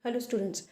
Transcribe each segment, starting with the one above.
Hello students.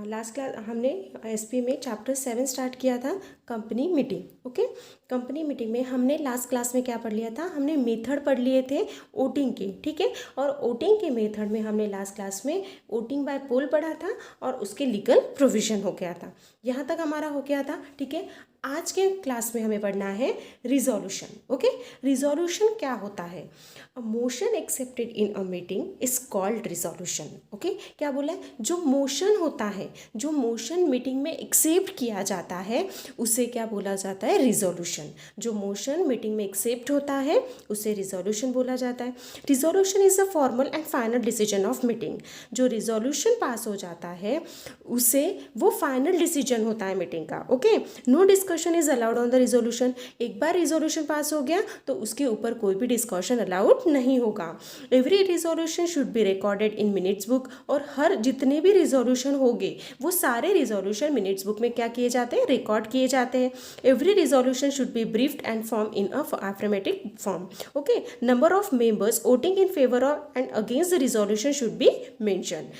Last class हमने SP में chapter 7 start किया था, company meeting. Okay, company meeting में हमने लास्ट क्लास में क्या पढ़ लिया था, हमने मेथड पढ़ लिए थे वोटिंग के। ठीक है, और वोटिंग के मेथड में हमने लास्ट क्लास में वोटिंग बाय पोल पढ़ा था और उसके लीगल प्रोविजन हो गया था। यहाँ तक हमारा हो गया था। ठीक है, आज के क्लास में हमें पढ़ना है रिजोल्यूशन। ओके, रिजोल्यूशन क्या होता है? A motion accepted in a meeting is called resolution. Okay, क्या बोला है? जो मोशन होता है, जो मोशन मीटिंग में एक्सेप्ट किया जाता है, उसे क्या बोला जाता है? रिजोल्यूशन। जो मोशन मीटिंग में एक्सेप्ट होता है उसे रिजोल्यूशन बोला जाता है। Resolution is a formal and final decision of meeting. जो रिजोल्यूशन पास हो जाता है उसे वो फाइनल डिसीजन होता है मीटिंग का। Okay, no discussion is allowed on the resolution. एक बार रिजोल्यूशन पास हो गया तो उसके ऊपर कोई भी डिस्कशन अलाउड नहीं होगा। Every resolution should be recorded in minutes book. और हर जितने भी रिजोल्यूशन होंगे वो सारे रिजोल्यूशन मिनट्स बुक में क्या किए जाते हैं? रिकॉर्ड किए जाते हैं। Every resolution should be briefed and form in a affirmative form. Okay, number of members voting in favour of and against the resolution should be mention.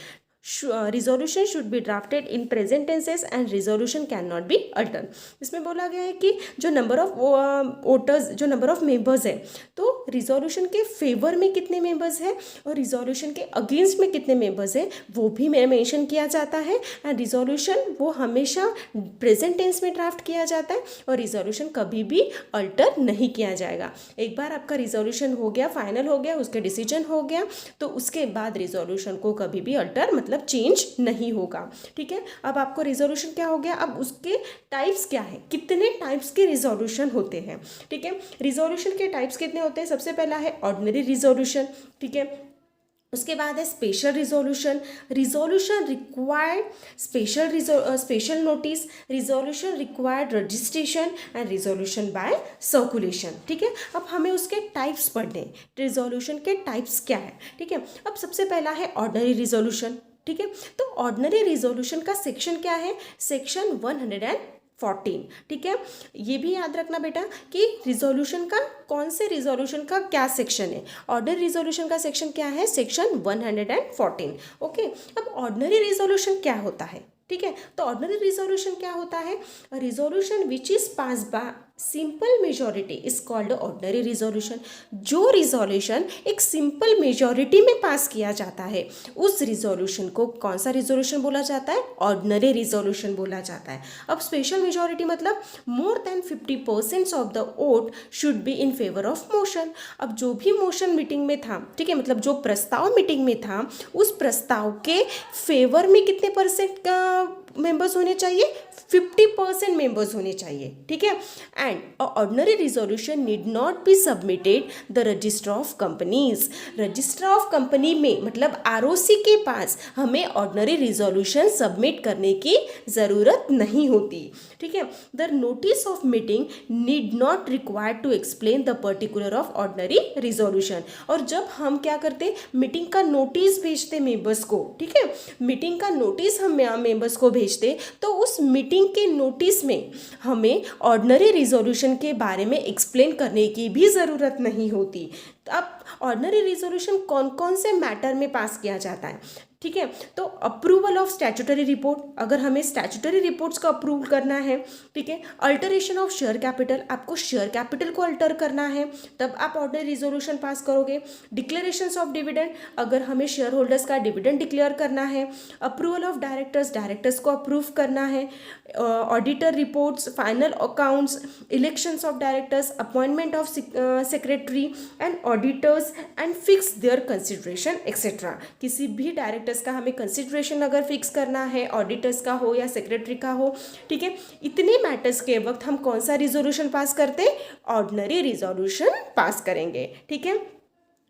Resolution should be drafted in present tenses and resolution can not be alter. इसमें बोला गया है कि जो number of voters, जो number of members है, तो resolution के फेवर में कितने मेंबर्स हैं और रिजोल्यूशन के अगेंस्ट में कितने मेंबर्स हैं वो भी मेंशन किया जाता है। एंड रिजोल्यूशन वो हमेशा प्रेजेंट टेंस में ड्राफ्ट किया जाता है और रिजोल्यूशन कभी भी अल्टर नहीं किया जाएगा। एक बार आपका रिजोल्यूशन हो गया, फाइनल हो गया, उसका डिसीजन हो गया, तो उसके बाद रिजोल्यूशन को कभी भी अल्टर मतलब चेंज नहीं होगा। ठीक है, अब आपको रिजोल्यूशन क्या हो गया, अब उसके टाइप्स क्या है, कितने टाइप्स के रिजोल्यूशन होते हैं। ठीक है, रिजोल्यूशन के टाइप्स कितने होते हैं? सबसे पहला है ऑर्डिनरी रिजोल्यूशन। ठीक है, उसके बाद है special resolution. Resolution required special notice, resolution required registration and resolution by circulation. ठीक है, अब हमें उसके टाइप्स पढ़ने, रिजोल्यूशन के टाइप्स क्या है। ठीक है, अब सबसे पहला है ऑर्डिनरी रिजोल्यूशन। ठीक है, तो ऑर्डिनरी रिजोल्यूशन का सेक्शन क्या है? सेक्शन 114। ठीक है, ये भी याद रखना बेटा कि रिजोल्यूशन का, कौन से रिजोल्यूशन का क्या सेक्शन है। ऑर्डिनरी रिजोल्यूशन का सेक्शन क्या है? सेक्शन 114। ओके, अब ऑर्डिनरी रिजोल्यूशन क्या होता है? ठीक है, तो ऑर्डिनरी रिजोल्यूशन क्या होता है? Resolution which is pass bye simple majority is called ordinary resolution. जो रिजोल्यूशन एक सिंपल मेजॉरिटी में पास किया जाता है उस रिजोल्यूशन को कौन सा रिजोल्यूशन बोला जाता है? ऑर्डिनरी रिजोल्यूशन बोला जाता है। अब स्पेशल मेजॉरिटी मतलब more than 50% of the vote should be in favour of motion. अब जो भी मोशन मीटिंग में था, ठीक है, मतलब जो प्रस्ताव मीटिंग में था उस प्रस्ताव के फेवर में कितने परसेंट मेंबर्स होने चाहिए? 50% मेंबर्स होने चाहिए। ठीक है, and ordinary resolution need not be submitted the register of companies. Register of company में मतलब आरओसी के पास हमें ऑर्डिनरी रिजोल्यूशन सबमिट करने की ज़रूरत नहीं होती। ठीक है, the notice of meeting need not required to explain the particular of ordinary resolution. और जब हम क्या करते, मीटिंग का नोटिस भेजते मेंबर्स को, ठीक है, मीटिंग का नोटिस हम मेंबर्स को भेजते, तो उस मीटिंग के नोटिस में हमें ऑर्डिनरी रिजोल्यूशन के बारे में एक्सप्लेन करने की भी ज़रूरत नहीं होती। तो अब ऑर्डिनरी रिजोल्यूशन कौन कौन से मैटर में पास किया जाता है? ठीक है, तो अप्रूवल ऑफ स्टैट्यूटरी रिपोर्ट, अगर हमें स्टैट्यूटरी रिपोर्ट्स का अप्रूव करना है। ठीक है, अल्टरेशन ऑफ शेयर कैपिटल, आपको शेयर कैपिटल को अल्टर करना है तब आप ऑर्डिनरी रिजोल्यूशन पास करोगे। डिक्लेरेशंस ऑफ डिविडेंड, अगर हमें शेयर होल्डर्स का डिविडेंड डिक्लेयर करना है। अप्रूवल ऑफ डायरेक्टर्स, डायरेक्टर्स को अप्रूव करना है। Auditor reports, final accounts, elections of directors, appointment of secretary and auditors and fix there consideration etcetera. किसी भी डायरेक्टर का हमें कंसिडरेशन अगर फिक्स करना है, ऑडिटर्स का हो या सेक्रेटरी का हो, ठीक है, इतने मैटर्स के वक्त हम कौन सा रिजोल्यूशन पास करते हैं? ऑर्डिनरी रिजोल्यूशन पास करेंगे। ठीक है,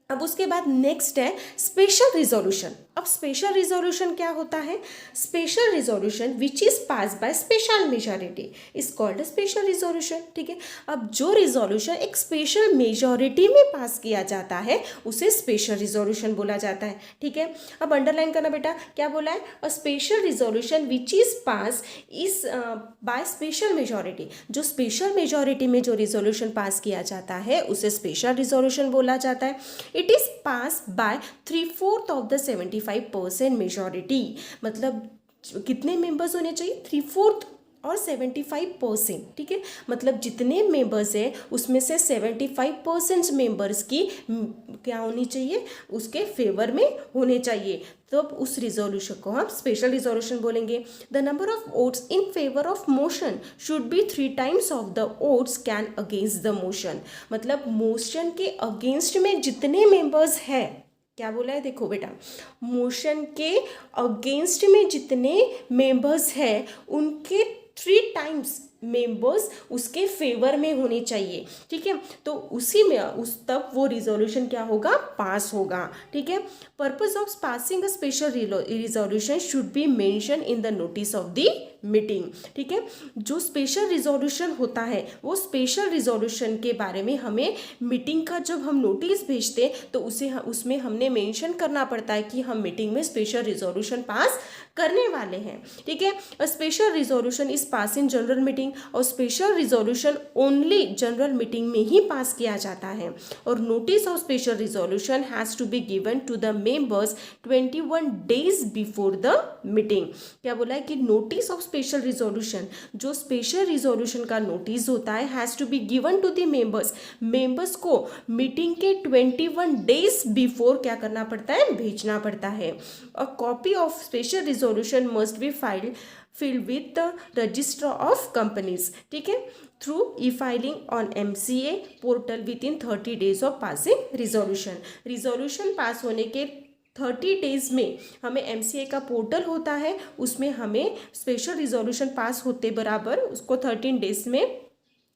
अब उसके बाद नेक्स्ट है स्पेशल रिजोल्यूशन। अब स्पेशल रिजोल्यूशन क्या होता है? Special resolution which is pass by special majority is called special resolution. ठीक है, अब जो रिजोल्यूशन एक स्पेशल मेजॉरिटी में पास किया जाता है उसे स्पेशल रिजोल्यूशन बोला जाता है। ठीक है, अब अंडरलाइन करना बेटा, क्या बोला है? A special resolution which is pass is by special majority. जो स्पेशल मेजॉरिटी में जो रिजोल्यूशन पास किया जाता है उसे स्पेशल रिजोल्यूशन बोला जाता है। It is pass by 3/4 of the 75% majority. मतलब कितने मेंबर्स होने चाहिए, 3/4 और 75%, ठीक है। मतलब जितने मेंबर्स हैं उसमें से 75% मेंबर्स की क्या होनी चाहिए, उसके फेवर में होने चाहिए, तो उस रिजोल्यूशन को हम स्पेशल रिजोल्यूशन बोलेंगे। The number of votes in favour of motion should be 3 times of the votes can against the motion. मतलब मोशन के अगेंस्ट में जितने मेंबर्स हैं, क्या बोला है, देखो बेटा, मोशन के अगेंस्ट में जितने मेंबर्स हैं उनके 3 times मेंबर्स उसके फेवर में होने चाहिए, ठीक है। तो उसी में तब वो रिजोल्यूशन क्या होगा, पास होगा, ठीक है। Purpose of passing a special resolution should be mention in the notice of the meeting, ठीक है। जो स्पेशल रिजोल्यूशन होता है वो स्पेशल रिजोल्यूशन के बारे में हमें मीटिंग का जब हम नोटिस भेजते हैं तो उसमें हमने मेंशन करना पड़ता है कि हम मीटिंग में स्पेशल रिजोल्यूशन पास करने वाले हैं, ठीक है। A special resolution is pass in general meeting, और special resolution only general meeting में ही पास किया जाता है। और notice of special resolution has to be given to the members 21 days before the meeting. क्या बोला है कि नोटिस ऑफ स्पेशल रिजोल्यूशन, जो स्पेशल रिजोल्यूशन का नोटिस होता है, has to be given to the members को मीटिंग के 21 days बिफोर क्या करना पड़ता है, भेजना पड़ता है। A copy of special resolution must be filled with the register of companies, ठीक है, through e-filing on MCA portal within 30 days of passing resolution। Resolution pass होने के 30 days में हमें MCA का पोर्टल होता है, उसमें हमें स्पेशल रिजोल्यूशन पास होते बराबर उसको 13 days में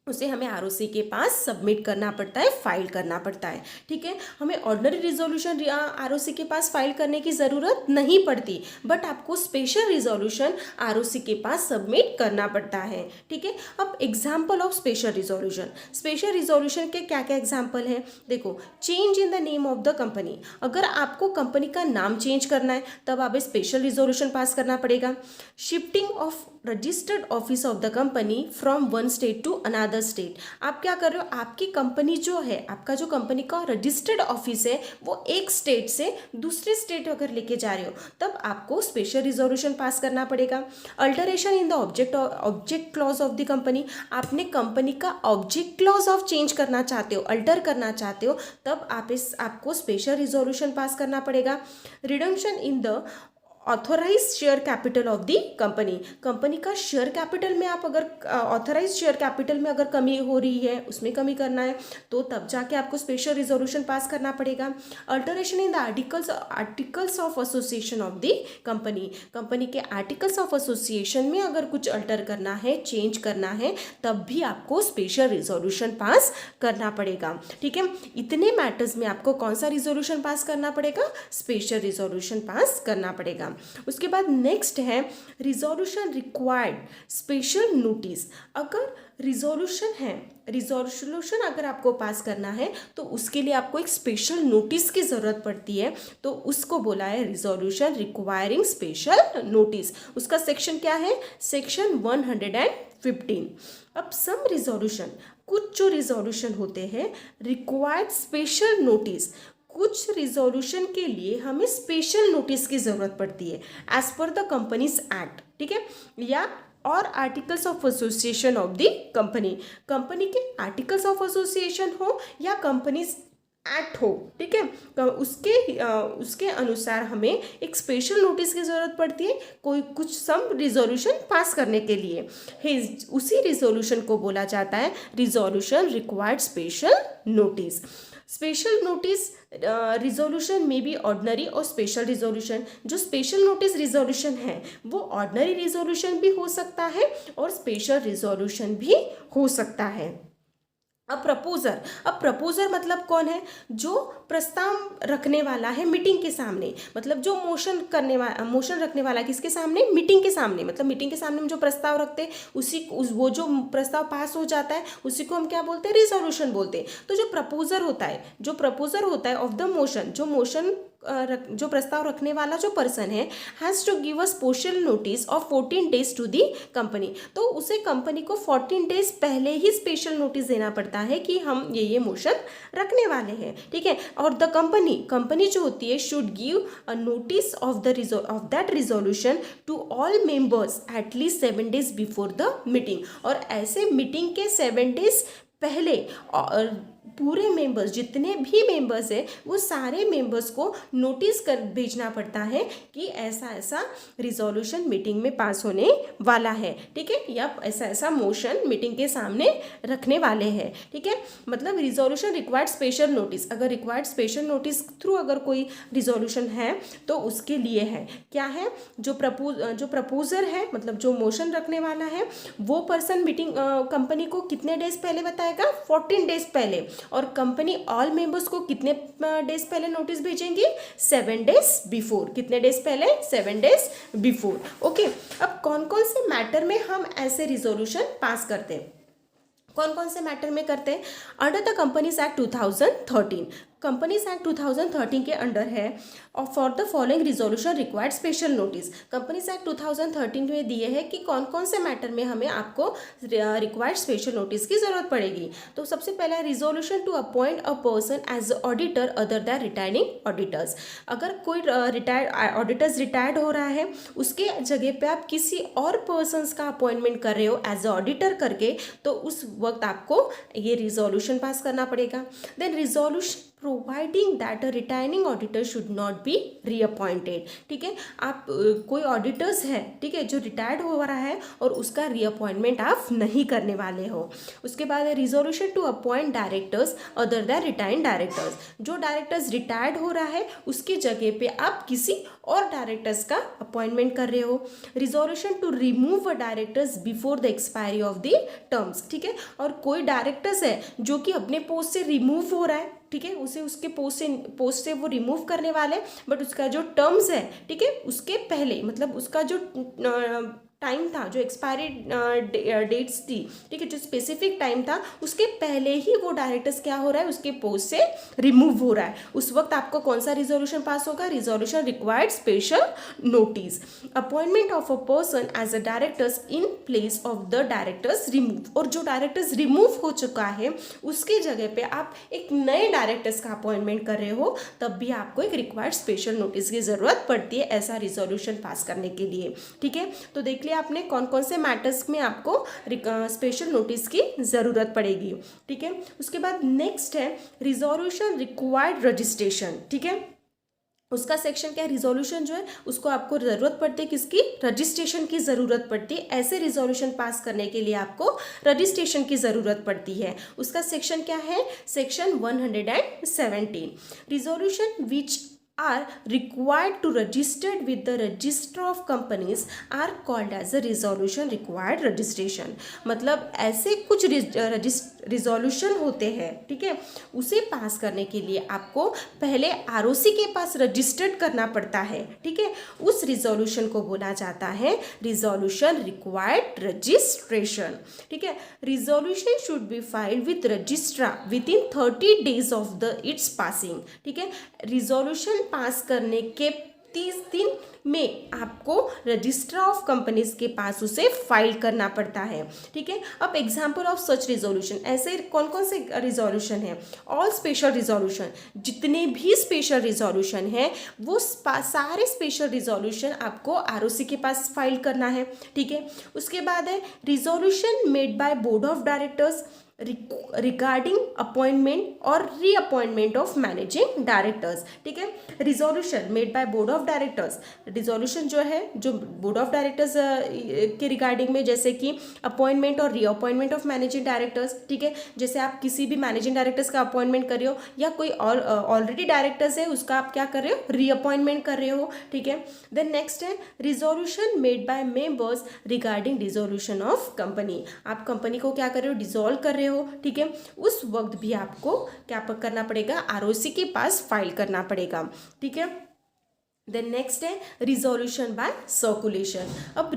उसे हमें ROC के पास सबमिट करना पड़ता है, फाइल करना पड़ता है, ठीक है। हमें ऑर्डिनरी रिजोल्यूशन ROC के पास फाइल करने की ज़रूरत नहीं पड़ती, बट आपको स्पेशल रिजोल्यूशन ROC के पास सबमिट करना पड़ता है, ठीक है। अब एग्जाम्पल ऑफ स्पेशल रिजोल्यूशन के क्या क्या एग्जाम्पल हैं, देखो, change in the name of the company. अगर आपको कंपनी का नाम चेंज करना है तब आप स्पेशल रिजोल्यूशन पास करना पड़ेगा। Shifting of registered office of the company from one state to another state. आप क्या कर रहे हो, आपकी कंपनी जो है, आपका जो कंपनी का रजिस्टर्ड ऑफिस है वो एक स्टेट से दूसरे स्टेट अगर लेके जा रहे हो तब आपको स्पेशल रिजोल्यूशन पास करना पड़ेगा। Alteration in the object clause of the company, आपने कंपनी का ऑब्जेक्ट क्लॉज ऑफ चेंज करना चाहते हो, अल्टर करना चाहते हो, तब आपको स्पेशल रिजोल्यूशन पास करना पड़ेगा। Redemption in the authorise share capital of the company का शेयर कैपिटल में आप अगर ऑथोराइज शेयर कैपिटल में अगर कमी हो रही है, उसमें कमी करना है, तो तब जाके आपको स्पेशल रिजोल्यूशन पास करना पड़ेगा। Alteration in the articles of association of the company के आर्टिकल्स ऑफ एसोसिएशन में अगर कुछ अल्टर करना है, चेंज करना है, तब भी आपको स्पेशल रिजोल्यूशन पास करना पड़ेगा, ठीक है। इतने मैटर्स में आपको कौन सा रिजोल्यूशन पास करना पड़ेगा, स्पेशल रिजोल्यूशन पास करना पड़ेगा। उसके बाद नेक्स्ट है रिजोल्यूशन रिक्वायर्ड स्पेशल नोटिस। अगर रिजोल्यूशन अगर आपको पास करना है तो उसके लिए आपको एक स्पेशल नोटिस की ज़रूरत पड़ती है, तो उसको बोला है रिजोल्यूशन रिक्वायरिंग स्पेशल नोटिस। उसका सेक्शन क्या है, सेक्शन 115। अब सम रिजोल्यूशन, कुछ जो रिजोल्यूशन होते हैं रिक्वायर्ड स्पेशल नोटिस, कुछ रिजोल्यूशन के लिए हमें स्पेशल नोटिस की ज़रूरत पड़ती है as per the companies act, ठीक है, या और articles of association of the company के आर्टिकल्स ऑफ एसोसिएशन हो या कंपनीज एक्ट हो, ठीक है, उसके अनुसार हमें एक स्पेशल नोटिस की ज़रूरत पड़ती है कुछ सम रिजोल्यूशन पास करने के लिए। उसी रिजोल्यूशन को बोला जाता है resolution required special notice. Special notice resolution में भी ऑर्डिनरी और स्पेशल रिजोल्यूशन, जो स्पेशल नोटिस रिजोल्यूशन है वो ऑर्डिनरी रिजोल्यूशन भी हो सकता है और स्पेशल रिजोल्यूशन भी हो सकता है। अब प्रपोजर मतलब कौन है, जो प्रस्ताव रखने वाला है मीटिंग के सामने, मतलब जो मोशन रखने वाला किसके सामने, मीटिंग के सामने, मतलब मीटिंग के सामने हम जो प्रस्ताव रखते हैं वो जो प्रस्ताव पास हो जाता है उसी को हम क्या बोलते हैं, रिजोल्यूशन बोलते हैं। तो जो प्रपोजर होता है ऑफ द मोशन, जो मोशन जो प्रस्ताव रखने वाला जो पर्सन है has to give a special notice of 14 days to the company. तो उसे कंपनी को 14 डेज पहले ही स्पेशल नोटिस देना पड़ता है कि हम ये मोशन रखने वाले हैं, ठीक है। और द कंपनी जो होती है should give a notice of that resolution to all members at least 7 days before the meeting. और ऐसे मीटिंग के 7 डेज पहले और पूरे मेंबर्स, जितने भी मेंबर्स हैं वो सारे मेंबर्स को नोटिस कर भेजना पड़ता है कि ऐसा ऐसा रिजोल्यूशन मीटिंग में पास होने वाला है, ठीक है, या ऐसा ऐसा मोशन मीटिंग के सामने रखने वाले हैं, ठीक है। मतलब रिजोल्यूशन रिक्वायर्ड स्पेशल नोटिस, अगर रिक्वायर्ड स्पेशल नोटिस थ्रू अगर कोई रिजोल्यूशन है तो उसके लिए है क्या है, जो प्रपोजर है, मतलब जो मोशन रखने वाला है वो पर्सन मीटिंग कंपनी को कितने डेज पहले बताएगा, 14 डेज पहले। और कंपनी ऑल मेंबर्स को कितने डेज पहले नोटिस भेजेंगी, 7 डेज बिफोर। कितने डेज पहले, 7 डेज बिफोर। ओके, अब कौन कौन से मैटर में हम ऐसे रिजोल्यूशन पास करते हैं, कौन कौन से मैटर में करते हैं। Under the companies act 2013, companies act 2013 के अंडर है और for the following resolution required special notice. Companies act 2013 में दिए है कि कौन कौन से मैटर में हमें आपको रिक्वायर्ड स्पेशल नोटिस की जरूरत पड़ेगी। तो सबसे पहला है resolution to appoint a person as auditor other than retiring auditors. अगर कोई ऑडिटर्स रिटायर्ड हो रहा है, उसके जगह पे आप किसी और पर्सनस का अपॉइंटमेंट कर रहे हो एज ऑडिटर करके, तो उस वक्त आपको ये रिजोल्यूशन पास करना पड़ेगा। Then resolution providing that a retiring auditor should not be reappointed, ठीक है। आप कोई ऑडिटर्स है, ठीक है, जो रिटायर्ड हो रहा है और उसका रीअपॉइंटमेंट आप नहीं करने वाले हो। उसके बाद है resolution to appoint directors other than retired directors. जो डायरेक्टर्स रिटायर्ड हो रहा है उसकी जगह पे आप किसी और डायरेक्टर्स का अपॉइंटमेंट कर रहे हो। Resolution to remove a directors before the expiry of the terms, ठीक है। और कोई डायरेक्टर्स है जो कि अपने पोस्ट से रिमूव हो रहा है, ठीक है, उसे उसके पोस्ट से वो रिमूव करने वाले, बट उसका जो टर्म्स है, ठीक है, उसके पहले, मतलब उसका जो टाइम था, जो एक्सपायरी डेट्स थी, ठीक है, जो स्पेसिफिक टाइम था उसके पहले ही वो डायरेक्टर्स क्या हो रहा है, उसके पोस्ट से रिमूव हो रहा है, उस वक्त आपको कौन सा रिजोल्यूशन पास होगा, resolution required special notice. Appointment of a person as a directors in place of the directors remove. और जो डायरेक्टर्स रिमूव हो चुका है उसके जगह पे आप एक नए डायरेक्टर्स का अपॉइंटमेंट कर रहे हो, तब भी आपको एक रिक्वायर्ड स्पेशल नोटिस की जरूरत पड़ती है ऐसा रिजोल्यूशन पास करने के लिए, ठीक है। तो देख लिया आपने कौन कौन से मैटर्स में आपको स्पेशल नोटिस की जरूरत पड़ेगी, ठीक है। उसके बाद नेक्स्ट है रिजोल्यूशन रिक्वायर्ड रजिस्ट्रेशन, ठीक है। उसका सेक्शन क्या है, रिजोल्यूशन जो है उसको आपको ज़रूरत पड़ती है किसकी, रजिस्ट्रेशन की ज़रूरत पड़ती है। ऐसे रिजोल्यूशन पास करने के लिए आपको रजिस्ट्रेशन की ज़रूरत पड़ती है। उसका सेक्शन क्या है, section 117। Resolution which are required to registered with the register of companies are called as a resolution required registration। मतलब ऐसे कुछ रिजोल्यूशन होते हैं, ठीक है, उसे पास करने के लिए आपको पहले आरओसी के पास रजिस्टर्ड करना पड़ता है, ठीक है। उस रिजोल्यूशन को बोला जाता है रिजोल्यूशन रिक्वायर्ड रजिस्ट्रेशन, ठीक है। Resolution should be filed with registrar with in 30 days of the it's passing, ठीक है। रिजोल्यूशन पास करने के 30 दिन में आपको रजिस्ट्रार ऑफ कंपनीज के पास उसे फाइल करना पड़ता है, ठीक है। अब एग्जाम्पल ऑफ सच रिजोल्यूशन, ऐसे कौन कौन से रिजोल्यूशन है, ऑल स्पेशल रिजोल्यूशन, जितने भी स्पेशल रिजोल्यूशन है वो सारे स्पेशल रिजोल्यूशन आपको आरओसी के पास फाइल करना है, ठीक है। उसके बाद है resolution made by board of directors regarding appointment और रीअपॉइंटमेंट ऑफ मैनेजिंग डायरेक्टर्स, ठीक है। Resolution made by board of directors, resolution जो है जो बोर्ड ऑफ डायरेक्टर्स के रिगार्डिंग में, जैसे कि अपॉइंटमेंट और रीअपॉइंटमेंट ऑफ मैनेजिंग डायरेक्टर्स, ठीक है। जैसे आप किसी भी मैनेजिंग डायरेक्टर्स का अपॉइंटमेंट कर रहे हो या कोई और ऑलरेडी डायरेक्टर्स है उसका आप क्या कर रहे हो, रीअपॉइंटमेंट कर रहे हो, ठीक है। देन नेक्स्ट है resolution made by members regarding dissolution of company. आप कंपनी को क्या कर रहे हो, डिसॉल्व कर रहे हो, ठीक है। उस वक्त भी आपको क्या करना पड़ेगा, आरओसी के पास फाइल करना पड़ेगा, ठीक है। देन नेक्स्ट है रिजोल्यूशन बाय सर्कुलेशन। अब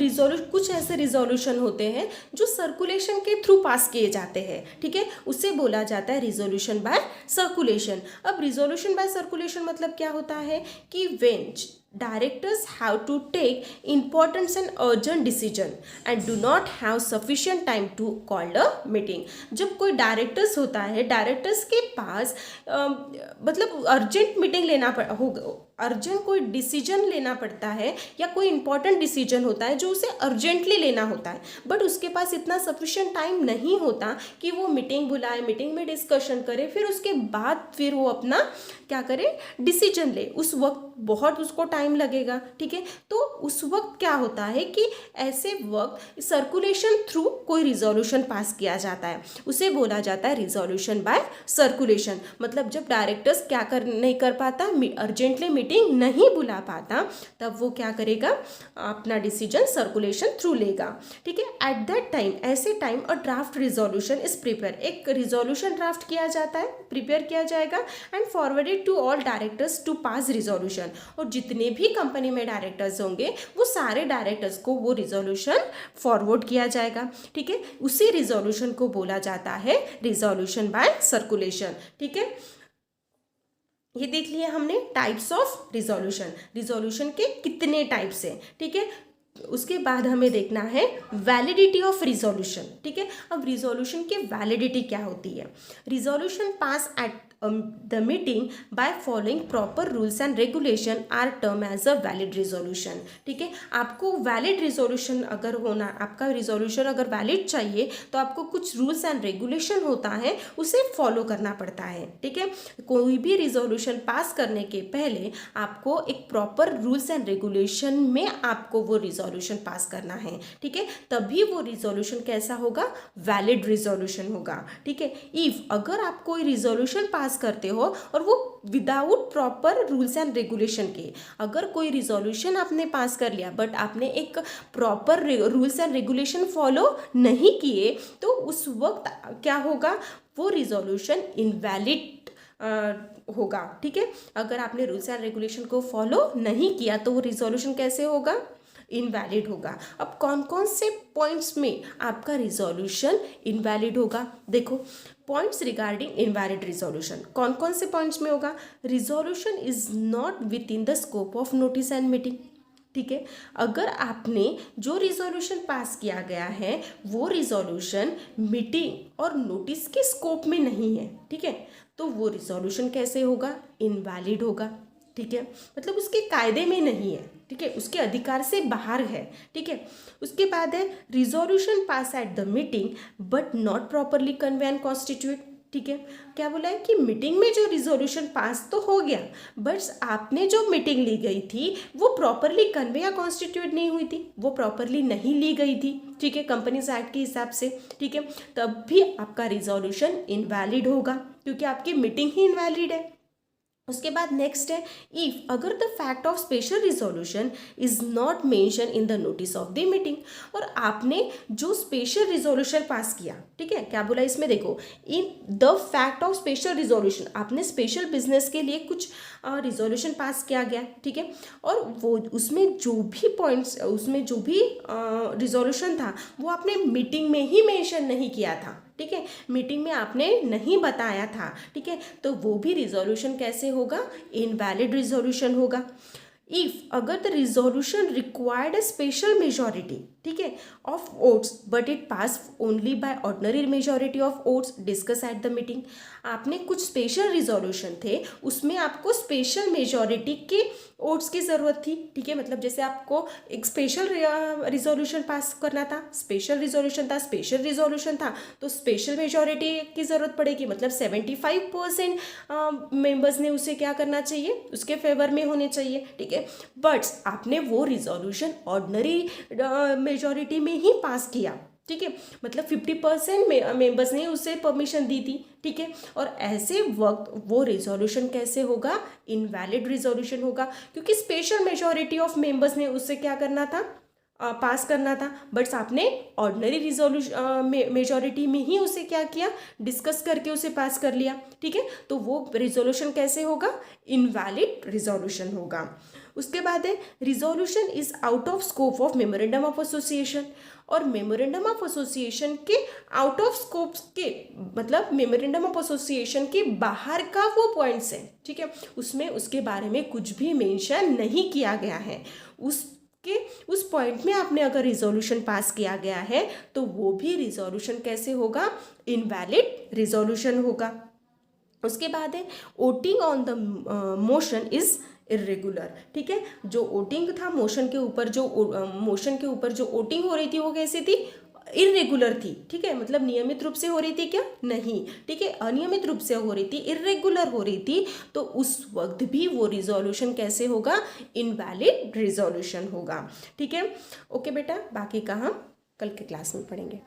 कुछ ऐसे रिजोल्यूशन होते हैं जो सर्कुलेशन के थ्रू पास किए जाते हैं, ठीक है, उसे बोला जाता है रिजोल्यूशन बाय सर्कुलेशन। अब रिजोल्यूशन बाय सर्कुलेशन मतलब क्या होता है कि when directors have to take important and urgent decision and do not have sufficient time to call a meeting। जब कोई डायरेक्टर्स होता है, डायरेक्टर्स के पास मतलब अर्जेंट मीटिंग लेना होगा, अर्जेंट कोई डिसीजन लेना पड़ता है या कोई इंपॉर्टेंट डिसीजन होता है जो उसे अर्जेंटली लेना होता है, बट उसके पास इतना सफिशिएंट टाइम नहीं होता कि वो मीटिंग बुलाए, मीटिंग में डिस्कशन करे, फिर उसके बाद फिर वो अपना क्या करे, डिसीजन ले। उस वक्त बहुत उसको टाइम लगेगा, ठीक है। तो उस वक्त क्या होता है कि ऐसे वक्त सर्कुलेशन थ्रू कोई रिजोल्यूशन पास किया जाता है, उसे बोला जाता है रिजोल्यूशन बाय सर्कुलेशन। मतलब जब डायरेक्टर्स क्या नहीं कर पाता, अर्जेंटली मीटिंग नहीं बुला पाता, तब वो क्या करेगा, अपना डिसीजन सर्कुलेशन थ्रू लेगा, ठीक है। एट दैट टाइम, ऐसे time a draft resolution is prepare, एक रिजोल्यूशन ड्राफ्ट किया जाता है, प्रिपेयर किया जाएगा and forwarded to all directors to pass resolution. और जितने भी कंपनी में डायरेक्टर्स होंगे वो सारे डायरेक्टर्स को वो रिजोल्यूशन फॉरवर्ड किया जाएगा, ठीक है। उसी रिजोल्यूशन को बोला जाता है रिजोल्यूशन बाय सर्कुलेशन, ठीक है। ये देख लिया हमने टाइप्स ऑफ रिजोल्यूशन, रिजोल्यूशन के कितने टाइप्स हैं, ठीक है। उसके बाद हमें देखना है वैलिडिटी ऑफ रिजोल्यूशन, ठीक है। अब रिजोल्यूशन की वैलिडिटी क्या होती है। Resolution pass at the meeting by following proper rules and regulation are term as a valid resolution, ठीक है। आपको वैलिड रिजोल्यूशन अगर होना, आपका रिजोल्यूशन अगर वैलिड चाहिए तो आपको कुछ रूल्स एंड रेगुलेशन होता है, उसे फॉलो करना पड़ता है, ठीक है। कोई भी रिजोल्यूशन पास करने के पहले आपको एक प्रॉपर रूल्स एंड रेगुलेशन में आपको वो रिजोल्यूशन पास करना है, ठीक है। तभी वो रिजोल्यूशन कैसा होगा, वैलिड रिजोल्यूशन होगा, ठीक है। इफ अगर आप कोई रिजोल्यूशन पास करते हो और वो without proper rules and regulation के, अगर कोई रिजोल्यूशन आपने पास कर लिया बट आपने एक proper rules and regulation follow नहीं किए, तो उस वक्त क्या होगा, वो रिजोल्यूशन इनवैलिड होगा, ठीक है। अगर आपने रूल्स एंड रेगुलेशन को फॉलो नहीं किया तो वो रिजोल्यूशन कैसे होगा, इनवैलिड होगा। अब कौन कौन से पॉइंट्स में आपका रिजोल्यूशन इनवैलिड होगा, देखो पॉइंट्स रिगार्डिंग इनवैलिड रिजोल्यूशन कौन कौन से पॉइंट्स में होगा। Resolution is not with in the scope of notice and meeting, ठीक है। अगर आपने जो रिजोल्यूशन पास किया गया है वो रिजोल्यूशन मीटिंग और नोटिस के स्कोप में नहीं है, ठीक है, तो वो रिजोल्यूशन कैसे होगा, इनवैलिड होगा, ठीक है। मतलब उसके कायदे में नहीं है, ठीक है, उसके अधिकार से बाहर है, ठीक है। उसके बाद है resolution pass at the meeting but not properly convey and constitute, ठीक है। क्या बोला है कि मीटिंग में जो रिजोल्यूशन पास तो हो गया बट आपने जो मीटिंग ली गई थी वो प्रॉपरली कन्वे या कॉन्स्टिट्यूट नहीं हुई थी, वो प्रॉपरली नहीं ली गई थी, ठीक है, कंपनीज एक्ट के हिसाब से, ठीक है, तब भी आपका रिजोल्यूशन इनवैलिड होगा क्योंकि आपकी मीटिंग ही इनवैलिड है। उसके बाद नेक्स्ट है इफ अगर the fact of special resolution is not mention in the notice of the meeting, और आपने जो स्पेशल रिजोल्यूशन पास किया, ठीक है, क्या बोला इसमें देखो, in the fact of special resolution, आपने स्पेशल बिजनेस के लिए कुछ रिजोल्यूशन पास किया गया, ठीक है, और वो उसमें जो भी पॉइंट्स, उसमें जो भी रिजोल्यूशन था वो आपने मीटिंग में ही मेंशन नहीं किया था, ठीक है, मीटिंग में आपने नहीं बताया था, ठीक है, तो वो भी रिजोल्यूशन कैसे होगा, इनवैलिड रिजोल्यूशन होगा। इफ अगर the resolution required a special majority, ठीक है, of votes but it pass only by ordinary majority of votes discuss eight the meeting, आपने कुछ स्पेशल रिजोल्यूशन थे उसमें आपको स्पेशल मेजॉरिटी के वोट्स की ज़रूरत थी, ठीक है, मतलब जैसे आपको एक स्पेशल रिजोल्यूशन पास करना था, स्पेशल रिजोल्यूशन था तो स्पेशल मेजॉरिटी की ज़रूरत पड़ेगी, मतलब 75% मेंबर्स ने उसे क्या करना चाहिए, उसके फेवर में होने चाहिए, ठीक है, बट आपने वो रिजोल्यूशन ऑर्डिनरी मेजॉरिटी में ही पास किया, ठीक है, मतलब 50% मेंबर्स ने उसे परमिशन दी थी, ठीक है, और ऐसे वक्त वो रिजोल्यूशन कैसे होगा, इनवैलिड रिजोल्यूशन होगा, क्योंकि स्पेशल मेजॉरिटी ऑफ मेंबर्स ने उससे क्या करना था, पास करना था, बट आपने ऑर्डिनरी रिजोल्यूशन मेजॉरिटी में ही उसे क्या किया, डिस्कस करके उसे पास कर लिया। ठीक है, तो वो रिजोल्यूशन कैसे होगा, इनवैलिड रिजोल्यूशन होगा। उसके बाद है resolution is out of scope of memorandum of association. और मेमोरेंडम ऑफ एसोसिएशन के आउट ऑफ स्कोप के मतलब मेमोरेंडम ऑफ एसोसिएशन के बाहर का वो पॉइंट्स है। ठीक है, उसमें उसके बारे में कुछ भी मेंशन नहीं किया गया है। उस पॉइंट में आपने अगर रिजोल्यूशन पास किया गया है तो वो भी रिजोल्यूशन कैसे होगा, इनवैलिड रिजोल्यूशन होगा। उसके बाद है voting on the motion is irregular. ठीक है, जो वोटिंग था मोशन के ऊपर, जो वोटिंग हो रही थी वो कैसी थी, इरेगुलर थी। ठीक है, मतलब नियमित रूप से हो रही थी क्या, नहीं। ठीक है, अनियमित रूप से हो रही थी, इरेगुलर हो रही थी, तो उस वक्त भी वो रिजोल्यूशन कैसे होगा, इनवैलिड रिजोल्यूशन होगा। ठीक है, ओके बेटा, बाकी का हम कल के क्लास में पढ़ेंगे।